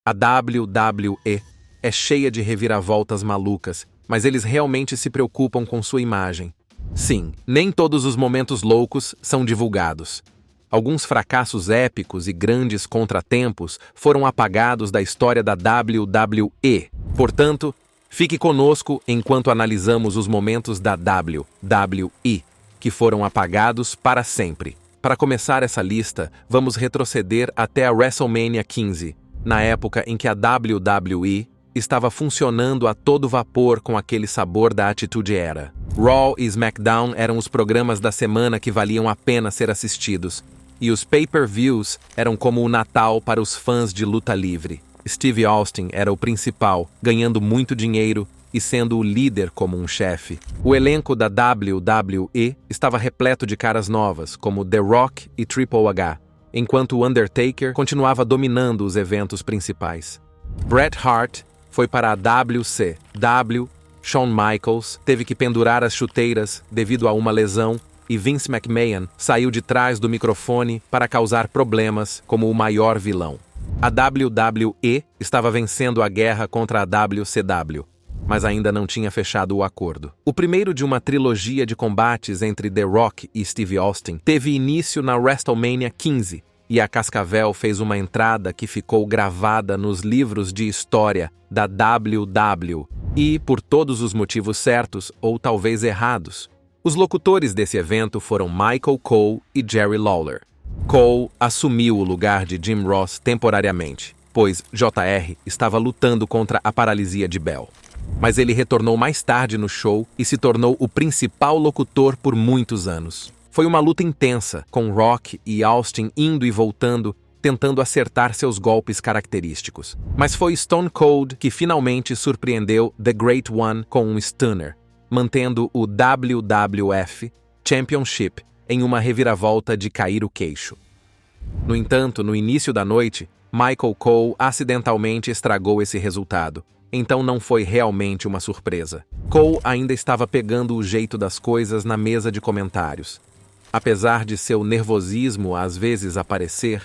A WWE é cheia de reviravoltas malucas, mas eles realmente se preocupam com sua imagem. Sim, nem todos os momentos loucos são divulgados. Alguns fracassos épicos e grandes contratempos foram apagados da história da WWE. Portanto, fique conosco enquanto analisamos os momentos da WWE que foram apagados para sempre. Para começar essa lista, vamos retroceder até a WrestleMania 15, na época em que a WWE estava funcionando a todo vapor com aquele sabor da Attitude Era. Raw e SmackDown eram os programas da semana que valiam a pena ser assistidos, e os pay-per-views eram como o Natal para os fãs de luta livre. Steve Austin era o principal, ganhando muito dinheiro e sendo o líder como um chefe. O elenco da WWE estava repleto de caras novas, como The Rock e Triple H, enquanto o Undertaker continuava dominando os eventos principais. Bret Hart foi para a WCW, Shawn Michaels teve que pendurar as chuteiras devido a uma lesão e Vince McMahon saiu de trás do microfone para causar problemas como o maior vilão. A WWE estava vencendo a guerra contra a WCW, mas ainda não tinha fechado o acordo. O primeiro de uma trilogia de combates entre The Rock e Steve Austin teve início na WrestleMania 15, e a Cascavel fez uma entrada que ficou gravada nos livros de história da WWE, e por todos os motivos certos ou talvez errados. Os locutores desse evento foram Michael Cole e Jerry Lawler. Cole assumiu o lugar de Jim Ross temporariamente, pois JR estava lutando contra a paralisia de Bell. Mas ele retornou mais tarde no show e se tornou o principal locutor por muitos anos. Foi uma luta intensa, com Rock e Austin indo e voltando, tentando acertar seus golpes característicos. Mas foi Stone Cold que finalmente surpreendeu The Great One com um stunner, mantendo o WWF Championship em uma reviravolta de cair o queixo. No entanto, no início da noite, Michael Cole acidentalmente estragou esse resultado, então não foi realmente uma surpresa. Cole ainda estava pegando o jeito das coisas na mesa de comentários. Apesar de seu nervosismo às vezes aparecer,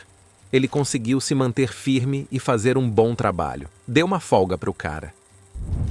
ele conseguiu se manter firme e fazer um bom trabalho. Deu uma folga para o cara.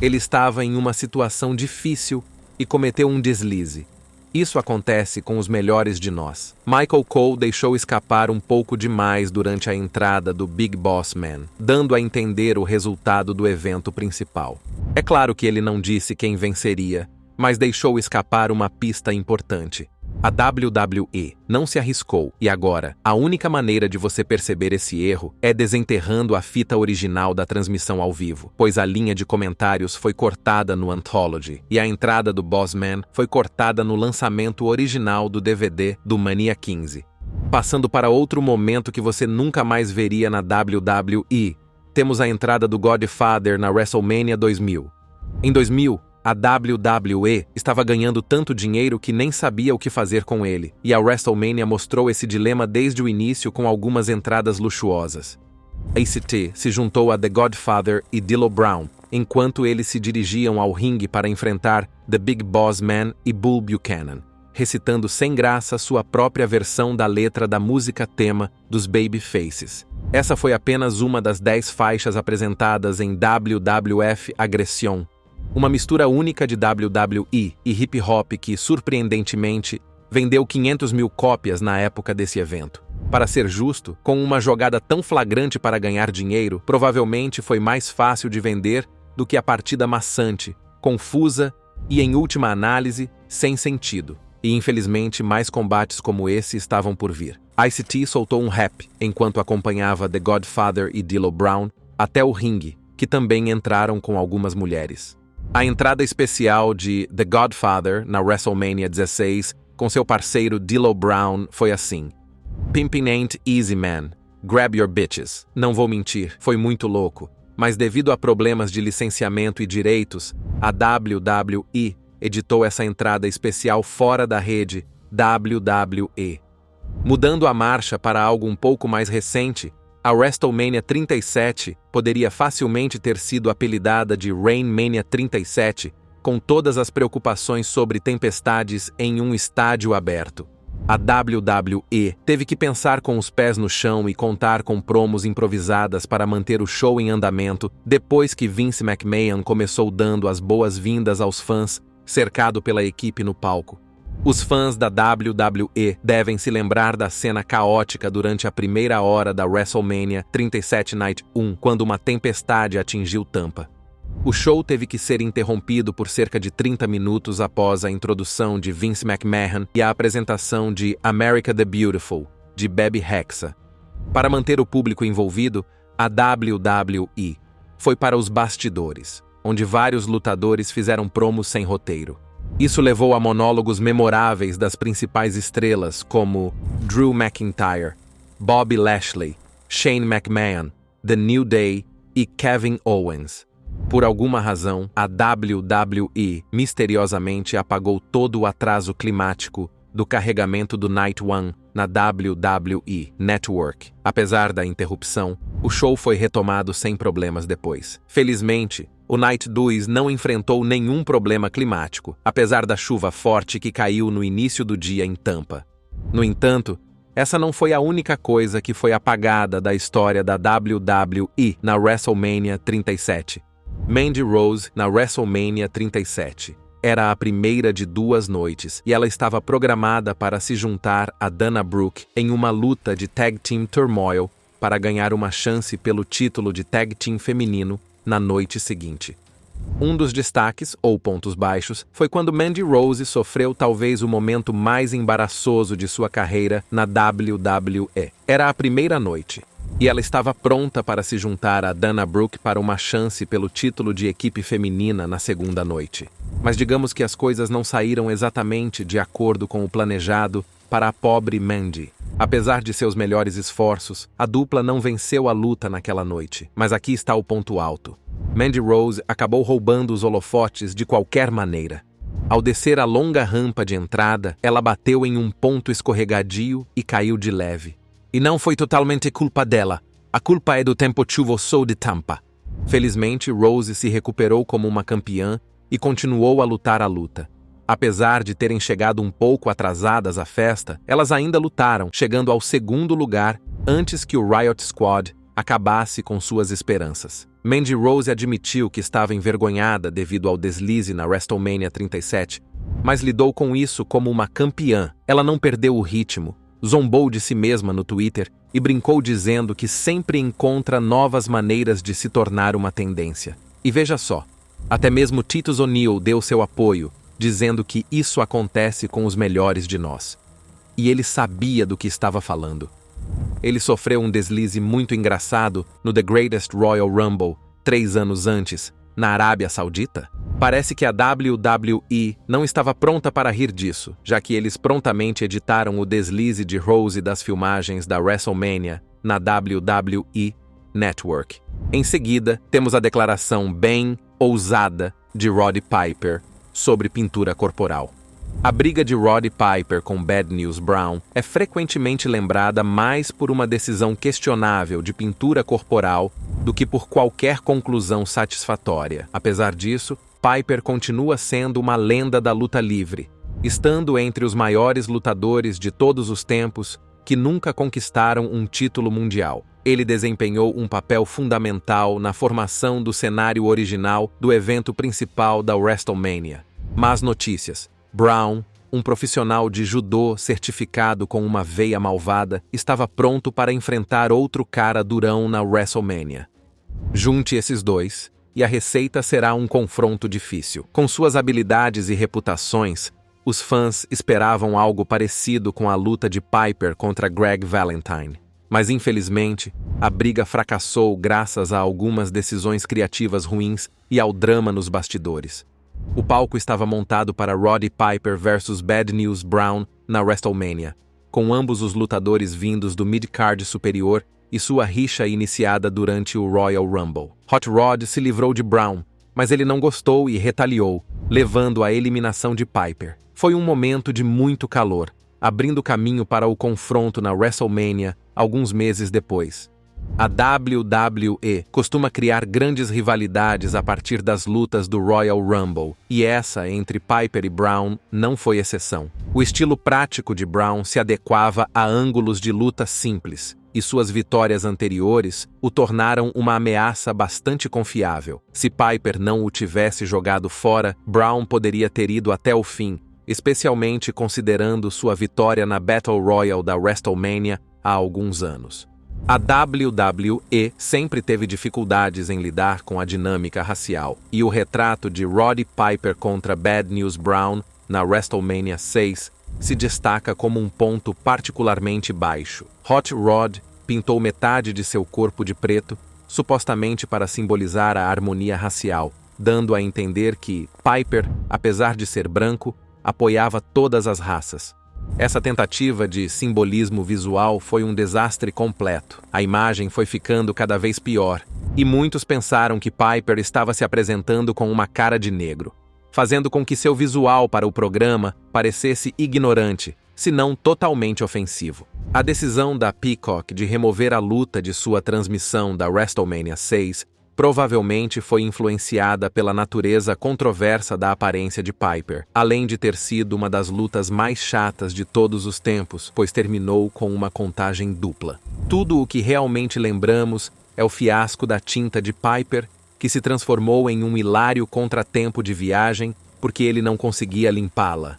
Ele estava em uma situação difícil e cometeu um deslize. Isso acontece com os melhores de nós. Michael Cole deixou escapar um pouco demais durante a entrada do Big Boss Man, dando a entender o resultado do evento principal. É claro que ele não disse quem venceria, mas deixou escapar uma pista importante. A WWE não se arriscou e agora, a única maneira de você perceber esse erro é desenterrando a fita original da transmissão ao vivo, pois a linha de comentários foi cortada no Anthology e a entrada do Bossman foi cortada no lançamento original do DVD do Mania 15. Passando para outro momento que você nunca mais veria na WWE, temos a entrada do Godfather na WrestleMania 2000. Em 2000, a WWE estava ganhando tanto dinheiro que nem sabia o que fazer com ele, e a WrestleMania mostrou esse dilema desde o início com algumas entradas luxuosas. ACT se juntou a The Godfather e D'Lo Brown, enquanto eles se dirigiam ao ringue para enfrentar The Big Boss Man e Bull Buchanan, recitando sem graça sua própria versão da letra da música tema dos Babyfaces. Essa foi apenas uma das 10 faixas apresentadas em WWF Aggression, uma mistura única de WWE e hip-hop que, surpreendentemente, vendeu 500 mil cópias na época desse evento. Para ser justo, com uma jogada tão flagrante para ganhar dinheiro, provavelmente foi mais fácil de vender do que a partida maçante, confusa e, em última análise, sem sentido. E, infelizmente, mais combates como esse estavam por vir. Ice-T soltou um rap enquanto acompanhava The Godfather e D'Lo Brown até o ringue, que também entraram com algumas mulheres. A entrada especial de The Godfather na WrestleMania 16 com seu parceiro D'Lo Brown foi assim: Pimpin' ain't easy, man. Grab your bitches. Não vou mentir, foi muito louco, mas devido a problemas de licenciamento e direitos, a WWE editou essa entrada especial fora da rede WWE. Mudando a marcha para algo um pouco mais recente, a WrestleMania 37 poderia facilmente ter sido apelidada de Rainmania 37, com todas as preocupações sobre tempestades em um estádio aberto. A WWE teve que pensar com os pés no chão e contar com promos improvisadas para manter o show em andamento depois que Vince McMahon começou dando as boas-vindas aos fãs, cercado pela equipe no palco. Os fãs da WWE devem se lembrar da cena caótica durante a primeira hora da WrestleMania 37 Night 1, quando uma tempestade atingiu Tampa. O show teve que ser interrompido por cerca de 30 minutos após a introdução de Vince McMahon e a apresentação de America the Beautiful, de Bebe Rexha. Para manter o público envolvido, a WWE foi para os bastidores, onde vários lutadores fizeram promos sem roteiro. Isso levou a monólogos memoráveis das principais estrelas como Drew McIntyre, Bobby Lashley, Shane McMahon, The New Day e Kevin Owens. Por alguma razão, a WWE misteriosamente apagou todo o atraso climático do carregamento do Night One na WWE Network. Apesar da interrupção, o show foi retomado sem problemas depois. Felizmente, o Night 2 não enfrentou nenhum problema climático, apesar da chuva forte que caiu no início do dia em Tampa. No entanto, essa não foi a única coisa que foi apagada da história da WWE na WrestleMania 37. Mandy Rose na WrestleMania 37. Era a primeira de 2 noites e ela estava programada para se juntar a Dana Brooke em uma luta de Tag Team Turmoil para ganhar uma chance pelo título de Tag Team feminino na noite seguinte. Um dos destaques, ou pontos baixos, foi quando Mandy Rose sofreu talvez o momento mais embaraçoso de sua carreira na WWE. Era a primeira noite, e ela estava pronta para se juntar a Dana Brooke para uma chance pelo título de equipe feminina na segunda noite. Mas digamos que as coisas não saíram exatamente de acordo com o planejado para a pobre Mandy. Apesar de seus melhores esforços, a dupla não venceu a luta naquela noite. Mas aqui está o ponto alto. Mandy Rose acabou roubando os holofotes de qualquer maneira. Ao descer a longa rampa de entrada, ela bateu em um ponto escorregadio e caiu de leve. E não foi totalmente culpa dela. A culpa é do tempo chuvoso de Tampa. Felizmente, Rose se recuperou como uma campeã e continuou a lutar a luta. Apesar de terem chegado um pouco atrasadas à festa, elas ainda lutaram, chegando ao segundo lugar antes que o Riot Squad acabasse com suas esperanças. Mandy Rose admitiu que estava envergonhada devido ao deslize na WrestleMania 37, mas lidou com isso como uma campeã. Ela não perdeu o ritmo, zombou de si mesma no Twitter e brincou dizendo que sempre encontra novas maneiras de se tornar uma tendência. E veja só, até mesmo Titus O'Neil deu seu apoio, dizendo que isso acontece com os melhores de nós. E ele sabia do que estava falando. Ele sofreu um deslize muito engraçado no The Greatest Royal Rumble 3 anos antes, na Arábia Saudita. Parece que a WWE não estava pronta para rir disso, já que eles prontamente editaram o deslize de Rose das filmagens da WrestleMania na WWE Network. Em seguida, temos a declaração bem ousada de Roddy Piper sobre pintura corporal. A briga de Roddy Piper com Bad News Brown é frequentemente lembrada mais por uma decisão questionável de pintura corporal do que por qualquer conclusão satisfatória. Apesar disso, Piper continua sendo uma lenda da luta livre, estando entre os maiores lutadores de todos os tempos que nunca conquistaram um título mundial. Ele desempenhou um papel fundamental na formação do cenário original do evento principal da WrestleMania. Más notícias. Brown, um profissional de judô certificado com uma veia malvada, estava pronto para enfrentar outro cara durão na WrestleMania. Junte esses dois, e a receita será um confronto difícil. Com suas habilidades e reputações, os fãs esperavam algo parecido com a luta de Piper contra Greg Valentine. Mas, infelizmente, a briga fracassou graças a algumas decisões criativas ruins e ao drama nos bastidores. O palco estava montado para Roddy Piper versus Bad News Brown na WrestleMania, com ambos os lutadores vindos do mid-card superior e sua rixa iniciada durante o Royal Rumble. Hot Rod se livrou de Brown, mas ele não gostou e retaliou, levando à eliminação de Piper. Foi um momento de muito calor, abrindo caminho para o confronto na WrestleMania alguns meses depois. A WWE costuma criar grandes rivalidades a partir das lutas do Royal Rumble, e essa, entre Piper e Brown, não foi exceção. O estilo prático de Brown se adequava a ângulos de luta simples, e suas vitórias anteriores o tornaram uma ameaça bastante confiável. Se Piper não o tivesse jogado fora, Brown poderia ter ido até o fim, especialmente considerando sua vitória na Battle Royal da WrestleMania há alguns anos. A WWE sempre teve dificuldades em lidar com a dinâmica racial, e o retrato de Roddy Piper contra Bad News Brown na WrestleMania 6 se destaca como um ponto particularmente baixo. Hot Rod pintou metade de seu corpo de preto, supostamente para simbolizar a harmonia racial, dando a entender que Piper, apesar de ser branco, apoiava todas as raças. Essa tentativa de simbolismo visual foi um desastre completo. A imagem foi ficando cada vez pior, e muitos pensaram que Piper estava se apresentando com uma cara de negro, fazendo com que seu visual para o programa parecesse ignorante, se não totalmente ofensivo. A decisão da Peacock de remover a luta de sua transmissão da WrestleMania 6 provavelmente foi influenciada pela natureza controversa da aparência de Piper, além de ter sido uma das lutas mais chatas de todos os tempos, pois terminou com uma contagem dupla. Tudo o que realmente lembramos é o fiasco da tinta de Piper, que se transformou em um hilário contratempo de viagem porque ele não conseguia limpá-la.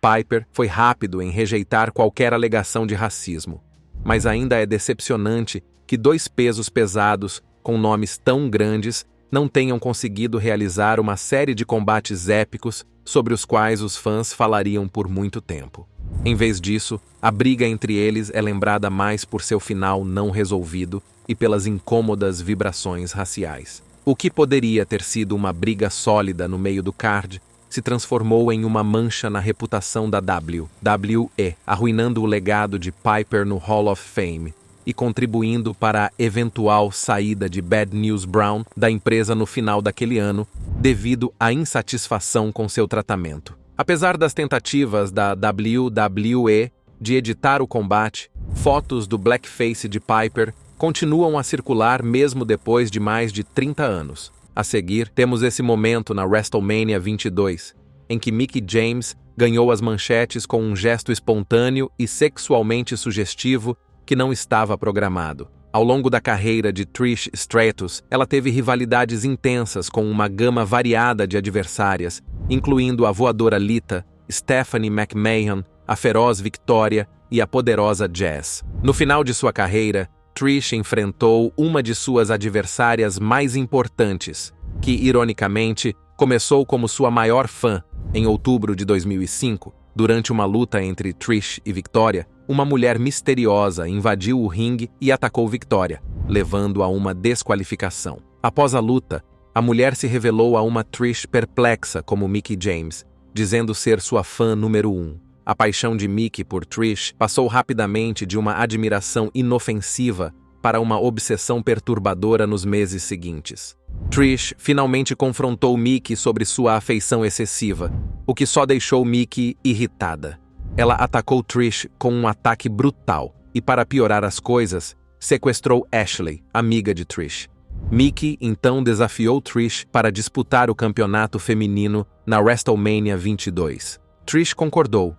Piper foi rápido em rejeitar qualquer alegação de racismo, mas ainda é decepcionante que dois pesos pesados com nomes tão grandes não tenham conseguido realizar uma série de combates épicos sobre os quais os fãs falariam por muito tempo. Em vez disso, a briga entre eles é lembrada mais por seu final não resolvido e pelas incômodas vibrações raciais. O que poderia ter sido uma briga sólida no meio do card se transformou em uma mancha na reputação da WWE, arruinando o legado de Piper no Hall of Fame e contribuindo para a eventual saída de Bad News Brown da empresa no final daquele ano, devido à insatisfação com seu tratamento. Apesar das tentativas da WWE de editar o combate, fotos do blackface de Piper continuam a circular mesmo depois de mais de 30 anos. A seguir, temos esse momento na WrestleMania 22, em que Mickie James ganhou as manchetes com um gesto espontâneo e sexualmente sugestivo que não estava programado. Ao longo da carreira de Trish Stratus, ela teve rivalidades intensas com uma gama variada de adversárias, incluindo a voadora Lita, Stephanie McMahon, a feroz Victoria e a poderosa Jazz. No final de sua carreira, Trish enfrentou uma de suas adversárias mais importantes, que, ironicamente, começou como sua maior fã. Em outubro de 2005, durante uma luta entre Trish e Victoria, uma mulher misteriosa invadiu o ringue e atacou Victoria, levando a uma desqualificação. Após a luta, a mulher se revelou a uma Trish perplexa como Mickie James, dizendo ser sua fã número 1. A paixão de Mickie por Trish passou rapidamente de uma admiração inofensiva para uma obsessão perturbadora nos meses seguintes. Trish finalmente confrontou Mickie sobre sua afeição excessiva, o que só deixou Mickie irritada. Ela atacou Trish com um ataque brutal e, para piorar as coisas, sequestrou Ashley, amiga de Trish. Mickie então desafiou Trish para disputar o campeonato feminino na WrestleMania 22. Trish concordou,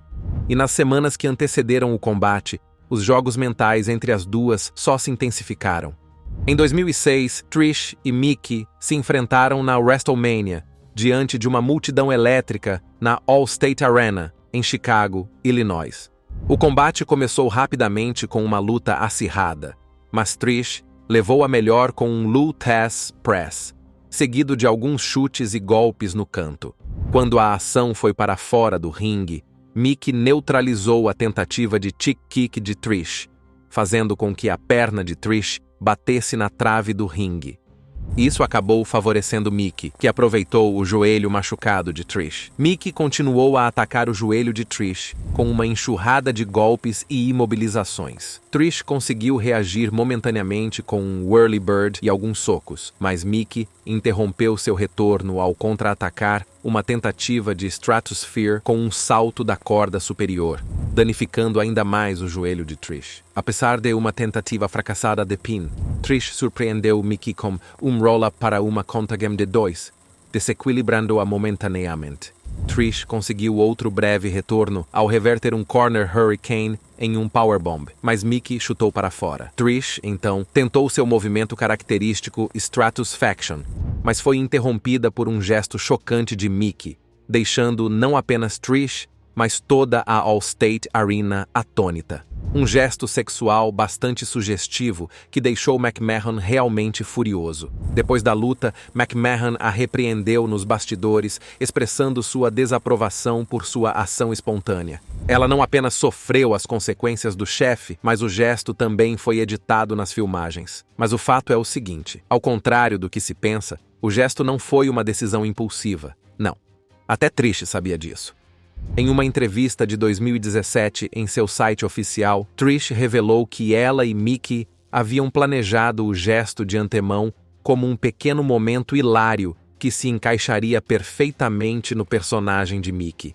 e nas semanas que antecederam o combate, os jogos mentais entre as duas só se intensificaram. Em 2006, Trish e Mickie se enfrentaram na WrestleMania, diante de uma multidão elétrica na Allstate Arena, em Chicago, Illinois. O combate começou rapidamente com uma luta acirrada, mas Trish levou a melhor com um Lou-Thesz Press, seguido de alguns chutes e golpes no canto. Quando a ação foi para fora do ringue, Mickie neutralizou a tentativa de kick kick de Trish, fazendo com que a perna de Trish batesse na trave do ringue. Isso acabou favorecendo Mickie, que aproveitou o joelho machucado de Trish. Mickie continuou a atacar o joelho de Trish, com uma enxurrada de golpes e imobilizações. Trish conseguiu reagir momentaneamente com um whirly bird e alguns socos, mas Mickie interrompeu seu retorno ao contra-atacar uma tentativa de Stratosphere com um salto da corda superior. danificando ainda mais o joelho de Trish. Apesar de uma tentativa fracassada de pin, Trish surpreendeu Mickie com um roll-up para uma conta game de 2, desequilibrando-a momentaneamente. Trish conseguiu outro breve retorno ao reverter um corner hurricane em um powerbomb, mas Mickie chutou para fora. Trish, então, tentou seu movimento característico Stratusfaction, mas foi interrompida por um gesto chocante de Mickie, deixando não apenas Trish, mas toda a Allstate Arena atônita. Um gesto sexual bastante sugestivo que deixou McMahon realmente furioso. Depois da luta, McMahon a repreendeu nos bastidores, expressando sua desaprovação por sua ação espontânea. Ela não apenas sofreu as consequências do chefe, mas o gesto também foi editado nas filmagens. Mas o fato é o seguinte: ao contrário do que se pensa, o gesto não foi uma decisão impulsiva. Não. Até Trish sabia disso. Em uma entrevista de 2017 em seu site oficial, Trish revelou que ela e Mickie haviam planejado o gesto de antemão como um pequeno momento hilário que se encaixaria perfeitamente no personagem de Mickie.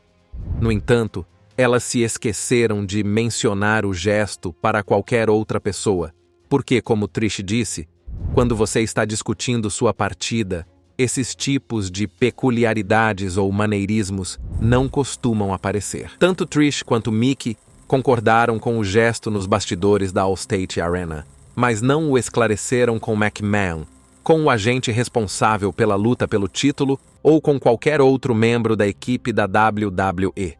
No entanto, elas se esqueceram de mencionar o gesto para qualquer outra pessoa, porque, como Trish disse, quando você está discutindo sua partida, esses tipos de peculiaridades ou maneirismos não costumam aparecer. Tanto Trish quanto Mickie concordaram com o gesto nos bastidores da Allstate Arena, mas não o esclareceram com McMahon, com o agente responsável pela luta pelo título ou com qualquer outro membro da equipe da WWE.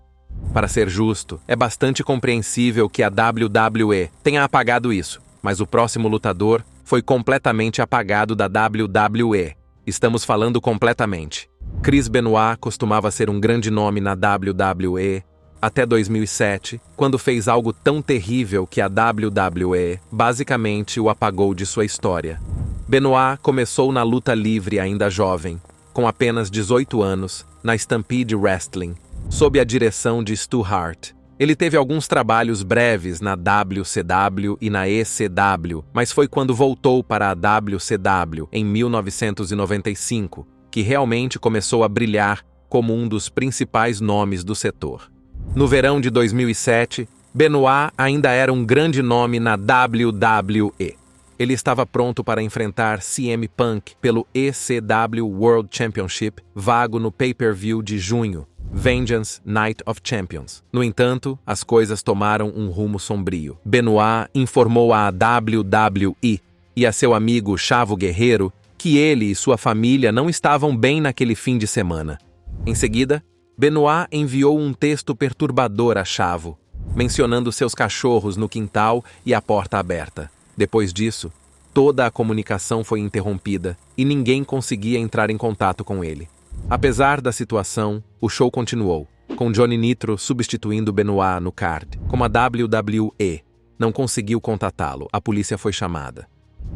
Para ser justo, é bastante compreensível que a WWE tenha apagado isso, mas o próximo lutador foi completamente apagado da WWE. Estamos falando completamente. Chris Benoit costumava ser um grande nome na WWE até 2007, quando fez algo tão terrível que a WWE basicamente o apagou de sua história. Benoit começou na luta livre ainda jovem, com apenas 18 anos, na Stampede Wrestling, sob a direção de Stu Hart. Ele teve alguns trabalhos breves na WCW e na ECW, mas foi quando voltou para a WCW, em 1995, que realmente começou a brilhar como um dos principais nomes do setor. No verão de 2007, Benoit ainda era um grande nome na WWE. Ele estava pronto para enfrentar CM Punk pelo ECW World Championship, vago no pay-per-view de junho, Vengeance Night of Champions. No entanto, as coisas tomaram um rumo sombrio. Benoit informou à WWE e a seu amigo Chavo Guerreiro que ele e sua família não estavam bem naquele fim de semana. Em seguida, Benoit enviou um texto perturbador a Chavo, mencionando seus cachorros no quintal e a porta aberta. Depois disso, toda a comunicação foi interrompida e ninguém conseguia entrar em contato com ele. Apesar da situação, o show continuou, com Johnny Nitro substituindo Benoit no card. Como a WWE não conseguiu contatá-lo, a polícia foi chamada.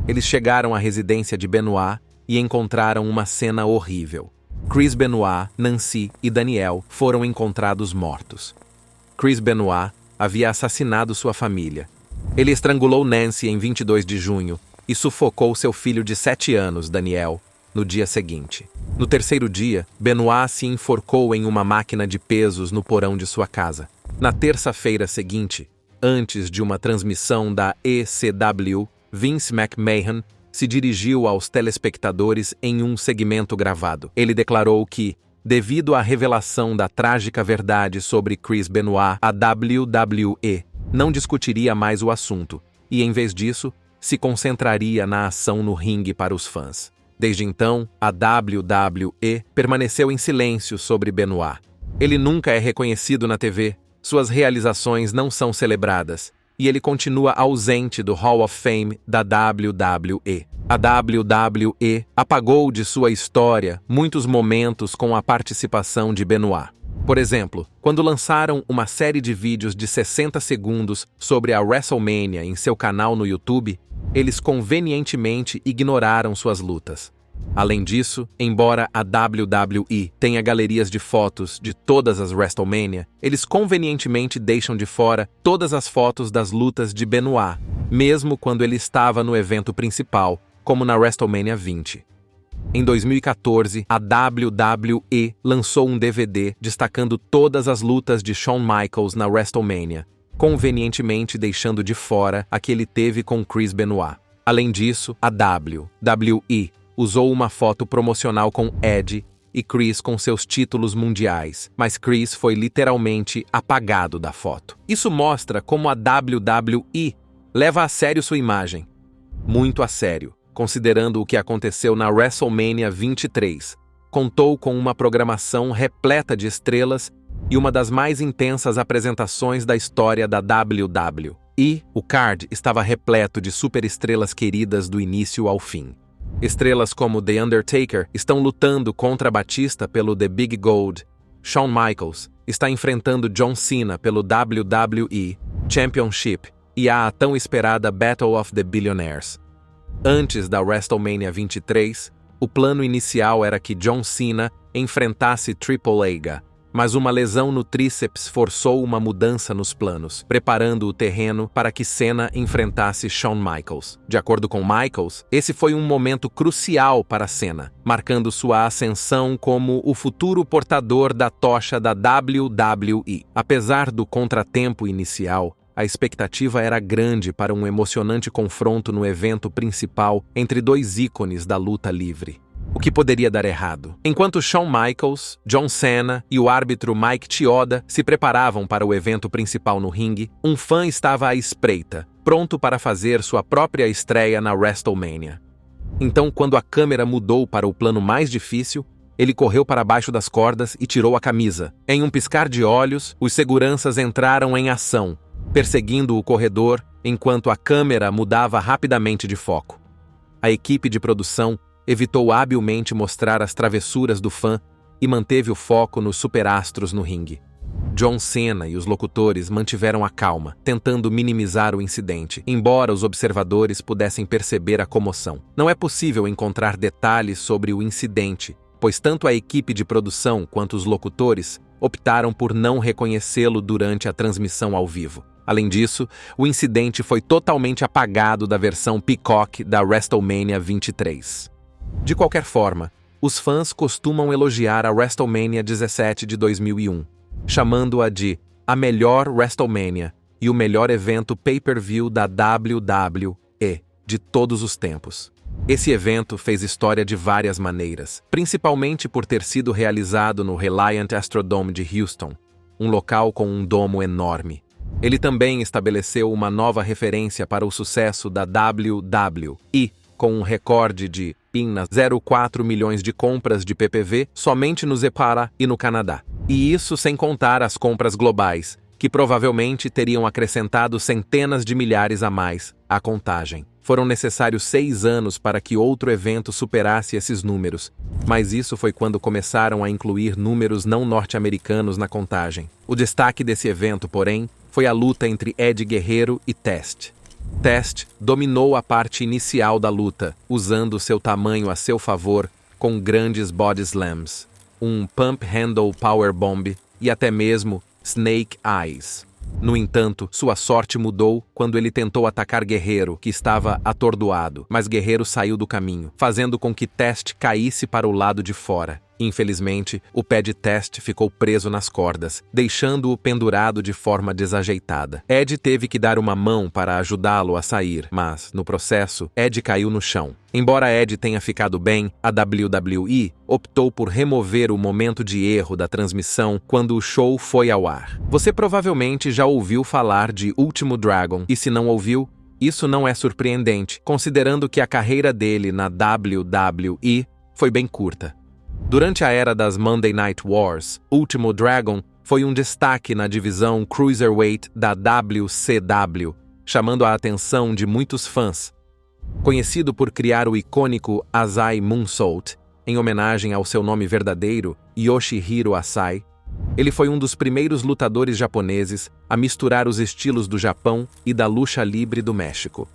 Eles chegaram à residência de Benoit e encontraram uma cena horrível. Chris Benoit, Nancy e Daniel foram encontrados mortos. Chris Benoit havia assassinado sua família. Ele estrangulou Nancy em 22 de junho e sufocou seu filho de 7 anos, Daniel, no dia seguinte. No terceiro dia, Benoit se enforcou em uma máquina de pesos no porão de sua casa. Na terça-feira seguinte, antes de uma transmissão da ECW, Vince McMahon se dirigiu aos telespectadores em um segmento gravado. Ele declarou que, devido à revelação da trágica verdade sobre Chris Benoit, a WWE não discutiria mais o assunto e, em vez disso, se concentraria na ação no ringue para os fãs. Desde então, a WWE permaneceu em silêncio sobre Benoit. Ele nunca é reconhecido na TV, suas realizações não são celebradas, e ele continua ausente do Hall of Fame da WWE. A WWE apagou de sua história muitos momentos com a participação de Benoit. Por exemplo, quando lançaram uma série de vídeos de 60 segundos sobre a WrestleMania em seu canal no YouTube, eles convenientemente ignoraram suas lutas. Além disso, embora a WWE tenha galerias de fotos de todas as WrestleMania, eles convenientemente deixam de fora todas as fotos das lutas de Benoit, mesmo quando ele estava no evento principal, como na WrestleMania 20. Em 2014, a WWE lançou um DVD destacando todas as lutas de Shawn Michaels na WrestleMania, convenientemente deixando de fora a que ele teve com Chris Benoit. Além disso, a WWE usou uma foto promocional com Edge e Chris com seus títulos mundiais, mas Chris foi literalmente apagado da foto. Isso mostra como a WWE leva a sério sua imagem. Muito a sério, considerando o que aconteceu na WrestleMania 23. Contou com uma programação repleta de estrelas e uma das mais intensas apresentações da história da WWE. E o card estava repleto de superestrelas queridas do início ao fim. Estrelas como The Undertaker estão lutando contra Batista pelo The Big Gold. Shawn Michaels está enfrentando John Cena pelo WWE Championship e há a tão esperada Battle of the Billionaires. Antes da WrestleMania 23, o plano inicial era que John Cena enfrentasse Triple H, mas uma lesão no tríceps forçou uma mudança nos planos, preparando o terreno para que Cena enfrentasse Shawn Michaels. De acordo com Michaels, esse foi um momento crucial para Cena, marcando sua ascensão como o futuro portador da tocha da WWE. Apesar do contratempo inicial, a expectativa era grande para um emocionante confronto no evento principal entre dois ícones da luta livre. O que poderia dar errado? Enquanto Shawn Michaels, John Cena e o árbitro Mike Chioda se preparavam para o evento principal no ringue, um fã estava à espreita, pronto para fazer sua própria estreia na WrestleMania. Então, quando a câmera mudou para o plano mais difícil, ele correu para baixo das cordas e tirou a camisa. Em um piscar de olhos, os seguranças entraram em ação, perseguindo o corredor enquanto a câmera mudava rapidamente de foco. A equipe de produção evitou habilmente mostrar as travessuras do fã e manteve o foco nos superastros no ringue. John Cena e os locutores mantiveram a calma, tentando minimizar o incidente, embora os observadores pudessem perceber a comoção. Não é possível encontrar detalhes sobre o incidente, pois tanto a equipe de produção quanto os locutores optaram por não reconhecê-lo durante a transmissão ao vivo. Além disso, o incidente foi totalmente apagado da versão Peacock da WrestleMania 23. De qualquer forma, os fãs costumam elogiar a WrestleMania 17 de 2001, chamando-a de a melhor WrestleMania e o melhor evento pay-per-view da WWE de todos os tempos. Esse evento fez história de várias maneiras, principalmente por ter sido realizado no Reliant Astrodome de Houston, um local com um domo enorme. Ele também estabeleceu uma nova referência para o sucesso da WWE, com um recorde de 0,4 milhões de compras de PPV somente no Zepara e no Canadá. E isso sem contar as compras globais, que provavelmente teriam acrescentado centenas de milhares a mais à contagem. Foram necessários 6 anos para que outro evento superasse esses números, mas isso foi quando começaram a incluir números não norte-americanos na contagem. O destaque desse evento, porém, foi a luta entre Eddie Guerreiro e Test. Test dominou a parte inicial da luta, usando seu tamanho a seu favor, com grandes body slams, um pump handle powerbomb e até mesmo Snake Eyes. No entanto, sua sorte mudou quando ele tentou atacar Guerreiro, que estava atordoado, mas Guerreiro saiu do caminho, fazendo com que Test caísse para o lado de fora. Infelizmente, o pé de Test ficou preso nas cordas, deixando-o pendurado de forma desajeitada. Ed teve que dar uma mão para ajudá-lo a sair, mas, no processo, Ed caiu no chão. Embora Ed tenha ficado bem, a WWE optou por remover o momento de erro da transmissão quando o show foi ao ar. Você provavelmente já ouviu falar de Último Dragon, e se não ouviu, isso não é surpreendente, considerando que a carreira dele na WWE foi bem curta. Durante a era das Monday Night Wars, Último Dragon foi um destaque na divisão Cruiserweight da WCW, chamando a atenção de muitos fãs. Conhecido por criar o icônico Asai Moonsault, em homenagem ao seu nome verdadeiro, Yoshihiro Asai, ele foi um dos primeiros lutadores japoneses a misturar os estilos do Japão e da luta livre do México.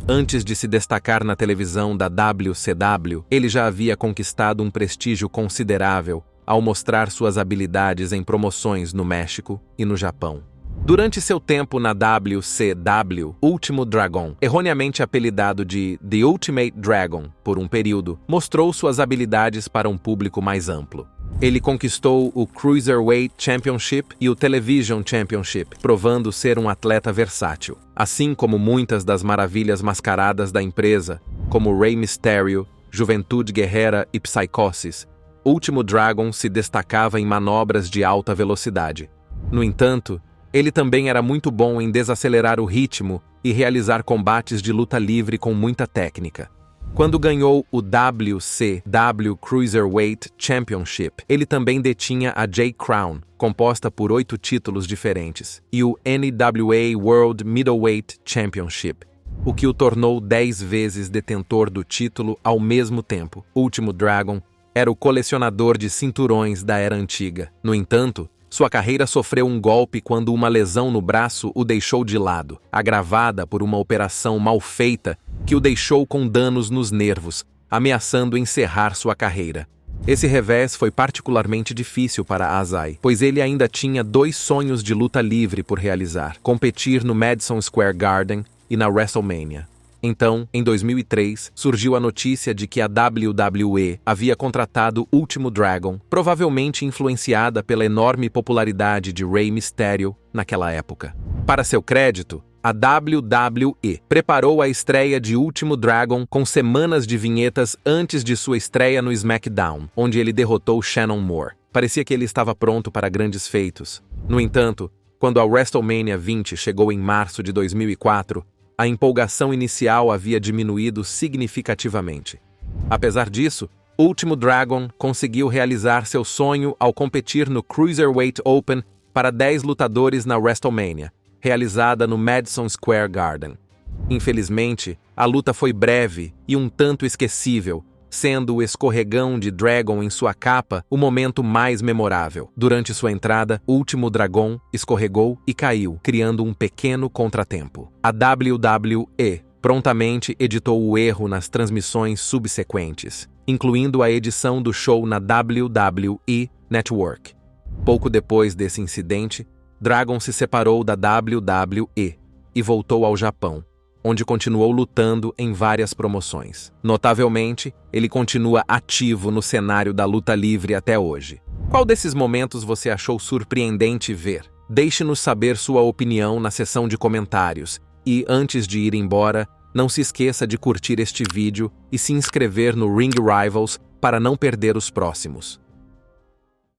Antes de se destacar na televisão da WCW, ele já havia conquistado um prestígio considerável ao mostrar suas habilidades em promoções no México e no Japão. Durante seu tempo na WCW, Último Dragon, erroneamente apelidado de The Ultimate Dragon por um período, mostrou suas habilidades para um público mais amplo. Ele conquistou o Cruiserweight Championship e o Television Championship, provando ser um atleta versátil. Assim como muitas das maravilhas mascaradas da empresa, como Rey Mysterio, Juventude Guerrera e Psicosis, Último Dragon se destacava em manobras de alta velocidade. No entanto, ele também era muito bom em desacelerar o ritmo e realizar combates de luta livre com muita técnica. Quando ganhou o WCW Cruiserweight Championship, ele também detinha a J-Crown, composta por 8 títulos diferentes, e o NWA World Middleweight Championship, o que o tornou 10 vezes detentor do título ao mesmo tempo. Último Dragon era o colecionador de cinturões da era antiga. No entanto, sua carreira sofreu um golpe quando uma lesão no braço o deixou de lado, agravada por uma operação mal feita que o deixou com danos nos nervos, ameaçando encerrar sua carreira. Esse revés foi particularmente difícil para Asai, pois ele ainda tinha 2 sonhos de luta livre por realizar: competir no Madison Square Garden e na WrestleMania. Então, em 2003, surgiu a notícia de que a WWE havia contratado Último Dragon, provavelmente influenciada pela enorme popularidade de Rey Mysterio naquela época. Para seu crédito, a WWE preparou a estreia de Último Dragon com semanas de vinhetas antes de sua estreia no SmackDown, onde ele derrotou Shannon Moore. Parecia que ele estava pronto para grandes feitos. No entanto, quando a WrestleMania 20 chegou em março de 2004, a empolgação inicial havia diminuído significativamente. Apesar disso, Último Dragon conseguiu realizar seu sonho ao competir no Cruiserweight Open para 10 lutadores na WrestleMania, realizada no Madison Square Garden. Infelizmente, a luta foi breve e um tanto esquecível, sendo o escorregão de Dragon em sua capa o momento mais memorável. Durante sua entrada, Último Dragon escorregou e caiu, criando um pequeno contratempo. A WWE prontamente editou o erro nas transmissões subsequentes, incluindo a edição do show na WWE Network. Pouco depois desse incidente, Dragon se separou da WWE e voltou ao Japão, onde continuou lutando em várias promoções. Notavelmente, ele continua ativo no cenário da luta livre até hoje. Qual desses momentos você achou surpreendente ver? Deixe-nos saber sua opinião na seção de comentários e, antes de ir embora, não se esqueça de curtir este vídeo e se inscrever no Ring Rivals para não perder os próximos.